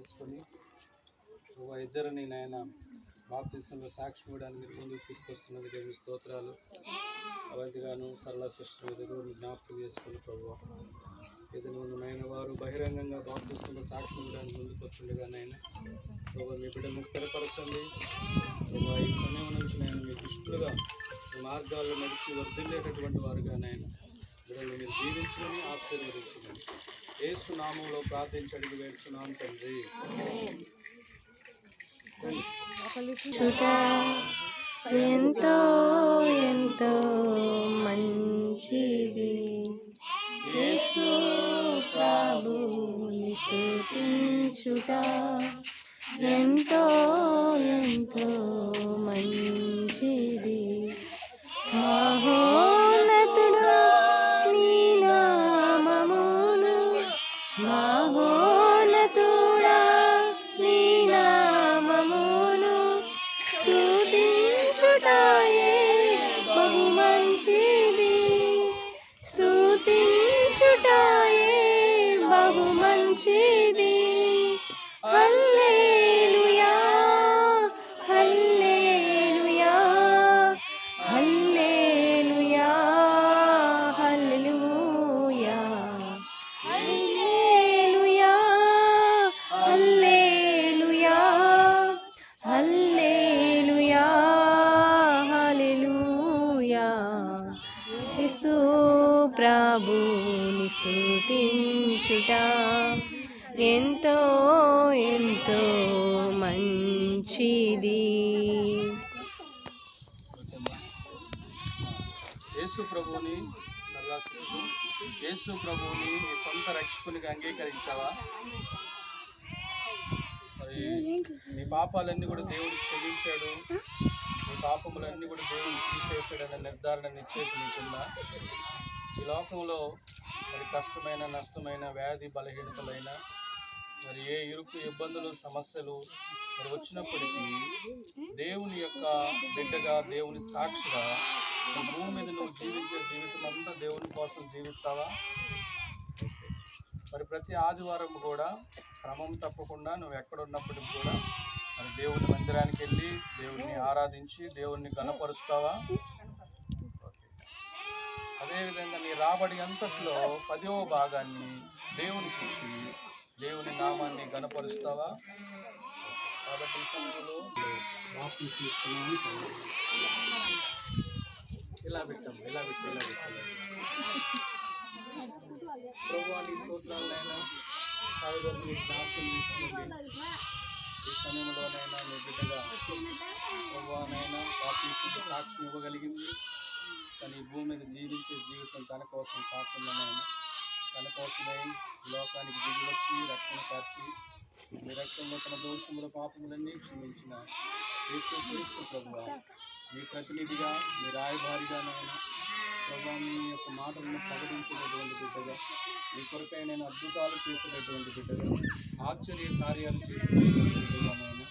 చేసుకొని ఇద్దరిని నాయన బాప్తిసంలో సాక్షి ఇవ్వడానికి మీరు ముందుకు తీసుకొస్తున్నది దేవుని స్తోత్రాలు. అవధిగాను సరళ సిస్టర్ ఎదురు జ్ఞాపకం చేసుకుని ప్రభు ఇది నువ్వు నాయన వారు బహిరంగంగా బాప్తిసంలో సాక్షి ఇవ్వడానికి ముందుకు వచ్చిండగా నాయన ప్రభు మీ బిడ్డను స్థిరపరచండి ప్రభు. ఈ సమయం నుంచి నేను మీ దుష్టులుగా మీ మార్గాల్లో నడిచి వర్ధిల్లేటటువంటి వారుగా నాయన బిడ్డలు మీరు జీవించమని ఆశీర్వదించమని యేసు నామంలో ప్రార్థించడానికి వేడుచున్నాం తండ్రి. ఎంతో ఎంతో మంచిది యేసు ప్రభుని స్తుతించుట, ఎంతో ఎంతో మంచిది మహోన్నతుడా నీ నామమును, మహోన్నతుడా నీ నామమును స్తుతించుటయే బహు మంచిది, స్తుతించుటయే బహు మంచిది. హల్లెలూయా హల్లెలూయా హల్లెలూయా హల్లెలూయా హల్లెలూయా హల్లెలూయా హల్లెలూయా హల్లెలూయా. యేసు ప్రభుని స్తుతించుట ఎంతో ఎంతో మంచిది. యేసు ప్రభువుని యేసు ప్రభువుని నీ సొంత రక్షకునిగా అంగీకరించావా? మరి నీ పాపాలన్నీ కూడా దేవుడు క్షమించాడు, నీ పాపములన్నీ కూడా దేవుడు తీసేసాడనే నిర్ధారణ నిశ్చయిత నీకుందా? ఈ లోకంలో మరి కష్టమైన నష్టమైన వ్యాధి బలహీనతలైన మరి ఏ ఇరుకు ఇబ్బందులు సమస్యలు మరి వచ్చినప్పటికీ దేవుని యొక్క బిడ్డగా దేవుని సాక్షిగా భూమి మీద నువ్వు జీవించే జీవితం అంతా దేవుని కోసం జీవిస్తావా? మరి ప్రతి ఆదివారం కూడా క్రమం తప్పకుండా నువ్వు ఎక్కడున్నప్పటికి కూడా మరి దేవుని మందిరానికి వెళ్ళి దేవుడిని ఆరాధించి దేవుణ్ణి గణపరుస్తావా? అదేవిధంగా నీ రాబడి అంతట్లో 10వ భాగాన్ని దేవునికి ఇచ్చి దేవుని నామాన్ని గణపరుస్తావా? కాబట్టి ఈ సమయంలో బాప్తిసం తీసుకున్నాను. ఇలా పెట్టాము ప్రభువా నీ స్తోత్రాలైనా సాయిబాబు జ్ఞాపకం తీసుకోండి. ఈ సమయంలోనైనా నీ బిడ్డగా ప్రభువానైనా బాప్తిసం సాక్ష్యం ఇవ్వగలిగింది. కానీ ఈ భూమి మీద జీవించే జీవితం తన కోసం కాకుండానైనా తన కోసమే లోకానికి దిగి వచ్చి రక్తం కార్చి మీ రక్తంలో తన దోషముల పాపములన్నీ క్షమించిన యేసు క్రీస్తు ప్రభువా మీ ప్రతినిధిగా మీ రాయబారిగానైనా ప్రభువా మీ యొక్క మాటలను ప్రకటించేటటువంటి బిడ్డగా మీ కొరకై నేను అద్భుతాలు చేసేటటువంటి బిడ్డగా ఆశ్చర్య కార్యాలు చేసేటటువంటి బిడ్డగానైనా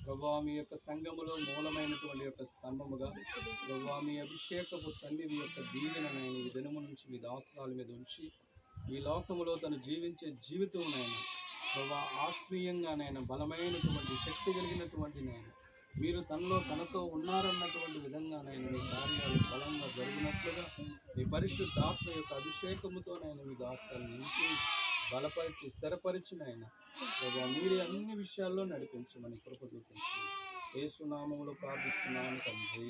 ప్రభువా మీ యొక్క సంఘములో మూలమైనటువంటి యొక్క స్తంభముగా ప్రభువా మీ అభిషేకపు సన్నిధి యొక్క దీవెననైనా ఈ దినము నుంచి మీ దాసరాల మీద ఉంచి ఈ లోకములో తను జీవించే జీవితంనైనా ప్రభువా ఆత్మీయంగానైనా బలమైనటువంటి శక్తి కలిగినటువంటి నైనా మీరు తనతో ఉన్నారన్నటువంటి విధంగానైనా మీ కార్యాలు బలంగా జరిగినట్లుగా మీ పరిశుద్ధాత్మ యొక్క అభిషేకముతోనైనా మీ దాసరాలు నింపి బలపరిచి స్థిరపరిచినైనా ప్రభువా మీరే అన్ని విషయాల్లో నడిపించమని కృప చూపించమని యేసు నామములో ప్రార్థిస్తున్నాను తండ్రి.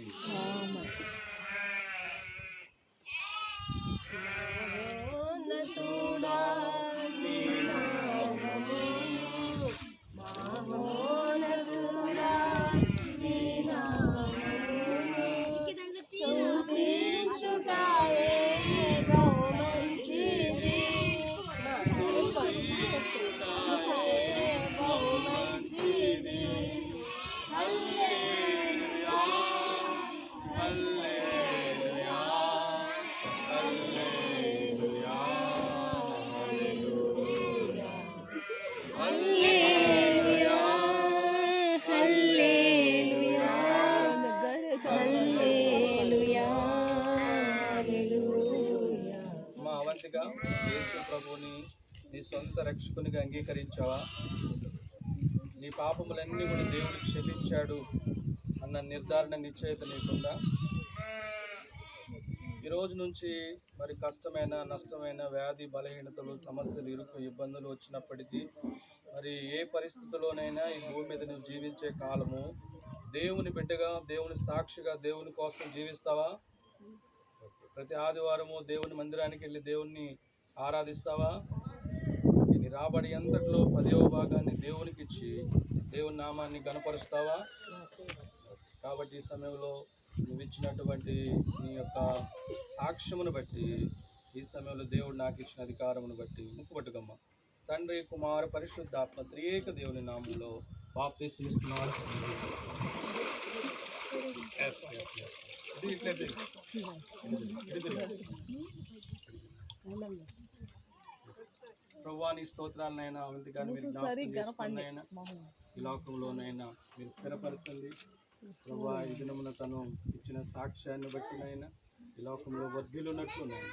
యేసు ప్రభుని నీ సొంత రక్షకునిగా అంగీకరించావా? పాపములన్నీ కూడా దేవుడు క్షమించాడు అన్న నిర్ధారణ నిశ్చయిత నీకుందా? ఈ రోజు నుంచి మరి కష్టమైన, నష్టమైన, వ్యాధి, బలహీనతలు, సమస్యలు, ఇరుకు, ఇబ్బందులు వచ్చినప్పటికీ మరి ఏ పరిస్థితుల్లోనైనా ఈ భూమి మీద నువ్వు జీవించే కాలము దేవుని బిడ్డగా, దేవుని సాక్షిగా, దేవుని కోసం జీవిస్తావా? ప్రతి ఆదివారము దేవుని మందిరానికి వెళ్ళి దేవుణ్ణి ఆరాధిస్తావా? నీ రాబడి అంతట్లో 10వ భాగాన్ని దేవునికి ఇచ్చి దేవుని నామాన్ని గణపరుస్తావా? కాబట్టి ఈ సమయంలో నువ్వు ఇచ్చినటువంటి నీ యొక్క సాక్ష్యమును బట్టి, ఈ సమయంలో దేవుడు నాకు ఇచ్చిన అధికారమును బట్టి ముక్కుపట్టుకమ్మ. తండ్రి, కుమార, పరిశుద్ధాత్మ త్రియేక దేవుని నామంలో బాప్తిస్మం ఇస్తున్నాను. ప్రభువా నీ స్తోత్రాలనైనా అవంతిగాని మీరు జ్ఞాపకం చేసుకున్నైనా ఈ లోకంలోనైనా మీరు స్థిరపరచండి. ప్రభువా ఈ దినమున తను ఇచ్చిన సాక్ష్యాన్ని బట్టినైనా ఈ లోకంలో వర్ధిల్లున్నట్లునైనా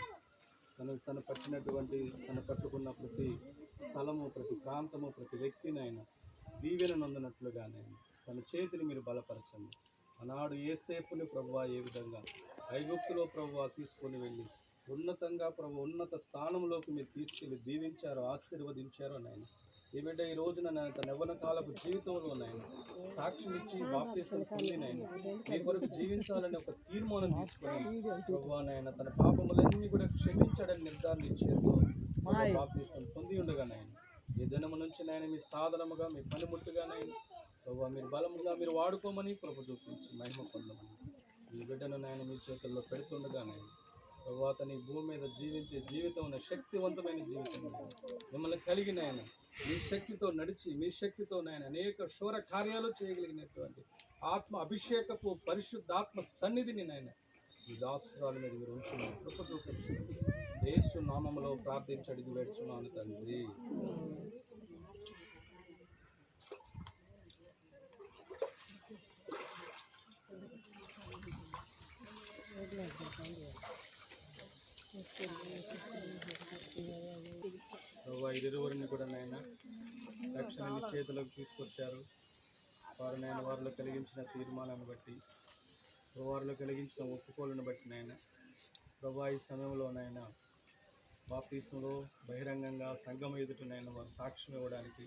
తను పట్టినటువంటి తను పట్టుకున్న ప్రతి స్థలము, ప్రతి ప్రాంతము, ప్రతి వ్యక్తినైనా దీవెన నొందినట్లుగానైనా తన చేతిని మీరు బలపరచండి. ఆనాడు యేసేపుని ప్రభువా ఏ విధంగా ఐగుప్తులో ప్రభువా తీసుకొని వెళ్ళి ఉన్నతంగా ఉన్నత స్థానంలోకి మీరు తీసుకెళ్ళి దీవించారో, ఆశీర్వదించారో నాయన. ఈ బిడ్డ ఈ రోజున తన యవ్వన కాలపు జీవితంలో నాయన సాక్ష్యం ఇచ్చి బాప్తిసం పొంది నాయన మీ కొరకు జీవించాలని ఒక తీర్మానం తీసుకొని ప్రభువా నాయన తన పాపములన్నీ కూడా క్షమించాడని నిర్ధారించేందుకు బాప్తిసం పొంది ఉండగా నాయన ఈ దినము నుంచి నాయన మీ సాధనముగా, మీ పనిముట్టుగా నాయన ప్రభువా మీరు బలముగా మీరు వాడుకోమని ప్రభు చూపించి మహిమ పొందమని ఈ బిడ్డను నాయన మీ చేతుల్లో పెడుతుండగా నాయన ప్రభువా తన భూమి మీద జీవించే జీవితం ఉన్న శక్తివంతమైన జీవితం మిమ్మల్ని కలిగిన ఆయన మీ శక్తితో నడిచి మీ శక్తితో నాయన అనేక శూర కార్యాలు చేయగలిగినటువంటి ఆత్మ అభిషేకపు పరిశుద్ధాత్మ సన్నిధిని నాయన ఈ దాసురాల మీద మీరు ఉంచిన కృప చూపించండి. యేసు నామములో ప్రార్థించి అడిగి వేడుచున్నాను తండ్రి. ఇరువురిని కూడా నాయన రక్షణ మీ చేతులకు తీసుకొచ్చారు. వారు నాయన వారిలో కలిగించిన తీర్మానాన్ని బట్టి, వారిలో కలిగించిన ఒప్పుకోలను బట్టి నాయన ప్రభా ఈ సమయంలో నాయన బాప్తిసంలో బహిరంగంగా సంఘం ఎదుటనైనా వారు సాక్ష్యం ఇవ్వడానికి,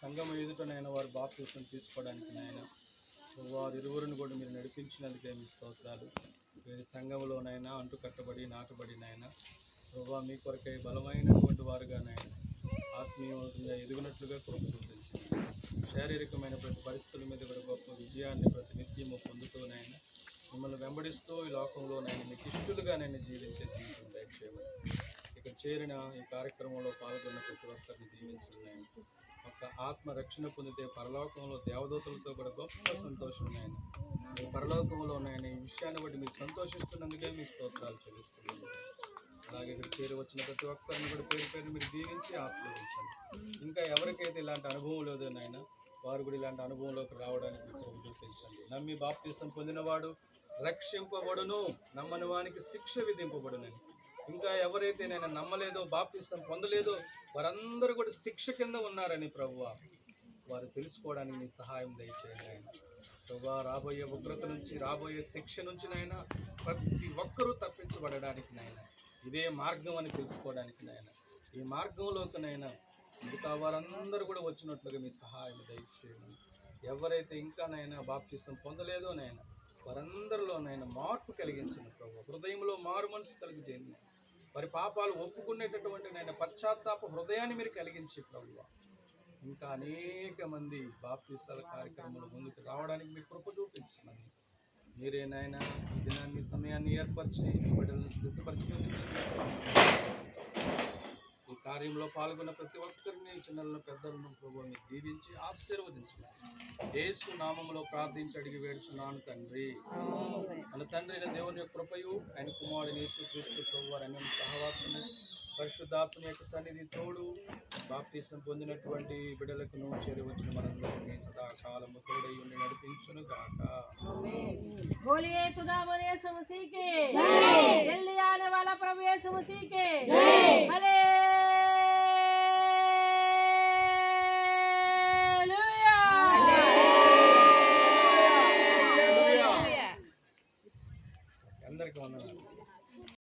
సంఘం ఎదుటనైనా వారు బాప్తిసం తీసుకోవడానికి నాయన వారు ఇరువురిని కూడా మీరు నడిపించినందుకే మీ స్తోత్రాలు. సంఘంలోనైనా అంటుకట్టబడి నాటబడి నాయన ప్రభా మీ కొరకై బలమైనటువంటి వారుగా నాయన ఆత్మీయంగా ఎదుగునట్లుగా కృప చూపించి శారీరకమైన ప్రతి పరిస్థితుల మీద కూడా గొప్ప విజయాన్ని ప్రతి నిత్యము పొందుతూనైనా మిమ్మల్ని వెంబడిస్తూ ఈ లోకంలోనైనా మీకు ఇష్టలుగా నేను జీవించే జీవితం దయచేయమని ఇక్కడ చేరిన ఈ కార్యక్రమంలో పాల్గొన్న ప్రతి ఒక్కరిని దీవించున్నాయని ఒక ఆత్మ రక్షణ పొందితే పరలోకంలో దేవదూతలతో కూడా గొప్ప సంతోషం ఉన్నాయని మీ పరలోకంలో ఉన్నాయని ఈ విషయాన్ని బట్టి మీరు సంతోషిస్తున్నందుకే మీ స్తోత్రాలు చెల్లిస్తున్నాను. అలాగే ఇక్కడ చేరి వచ్చిన ప్రతి ఒక్కరిని కూడా పేరు పేరు మీరు దీవించి ఆశీర్వదించండి. ఇంకా ఎవరికైతే ఇలాంటి అనుభవం లేదో నాయన వారు కూడా ఇలాంటి అనుభవంలోకి రావడానికి చూపించండి. నమ్మి బాప్తిసం పొందినవాడు రక్షింపబడును, నమ్మని వానికి శిక్ష విధింపబడునని. ఇంకా ఎవరైతే నేను నమ్మలేదో బాప్తిసం పొందలేదో వారందరూ కూడా శిక్ష కింద ఉన్నారని ప్రభువా వారు తెలుసుకోవడానికి మీ సహాయం దయచేయండి ఆయన. ప్రభువా రాబోయే ఉగ్రత నుంచి, రాబోయే శిక్ష నుంచి నైనా ప్రతి ఒక్కరూ తప్పించబడడానికి నాయన ఇదే మార్గం అని తెలుసుకోవడానికి నాయన ఈ మార్గంలోకినైనా మిగతా వారందరూ కూడా వచ్చినట్లుగా మీ సహాయం దయచేయండి. ఎవరైతే ఇంకానైనా బాప్తిసం పొందలేదో నైనా వారందరిలోనైనా మార్పు కలిగించండి ప్రభు. హృదయంలో మారు మనసు కలిగితేంది వారి పాపాలు ఒప్పుకునేటటువంటి నాయన పశ్చాత్తాప హృదయాన్ని మీరు కలిగించి ప్రభు. ఇంకా అనేక మంది బాప్తిస్తాల కార్యక్రమంలో ముందుకు రావడానికి మీరు కృప చూపించమని మీరే నాయన ఈ దినాన్ని సమయాన్ని ఏర్పరిచి బిడ్డలను సిద్ధపరిచి ఈ కార్యంలో పాల్గొన్న ప్రతి ఒక్కరిని చిన్నలను పెద్దలను ప్రభువుని దీవించి ఆశీర్వదించమని యేసు నామములో ప్రార్థించి అడిగి వేడుచున్నాను తండ్రి. మన తండ్రి అయిన దేవుని యొక్క కృపయు ఆయన కుమారుని యేసుక్రీస్తు ప్రభువారి అన్యం సహవాసము పరిశుద్ధాత్మ యొక్క సన్నిధి తోడు బాప్తిసం పొందినటువంటి బిడ్డలకు చేరి వచ్చిన మనందరినీ సదాకాలము తోడై ఉండి నడిపించును గాక. बोलिए खुदा बोलिए यीशु मसीह के जल्दी आने वाला प्रभु यीशु मसीह के हालेलुया। అందరికీ వందనాలు.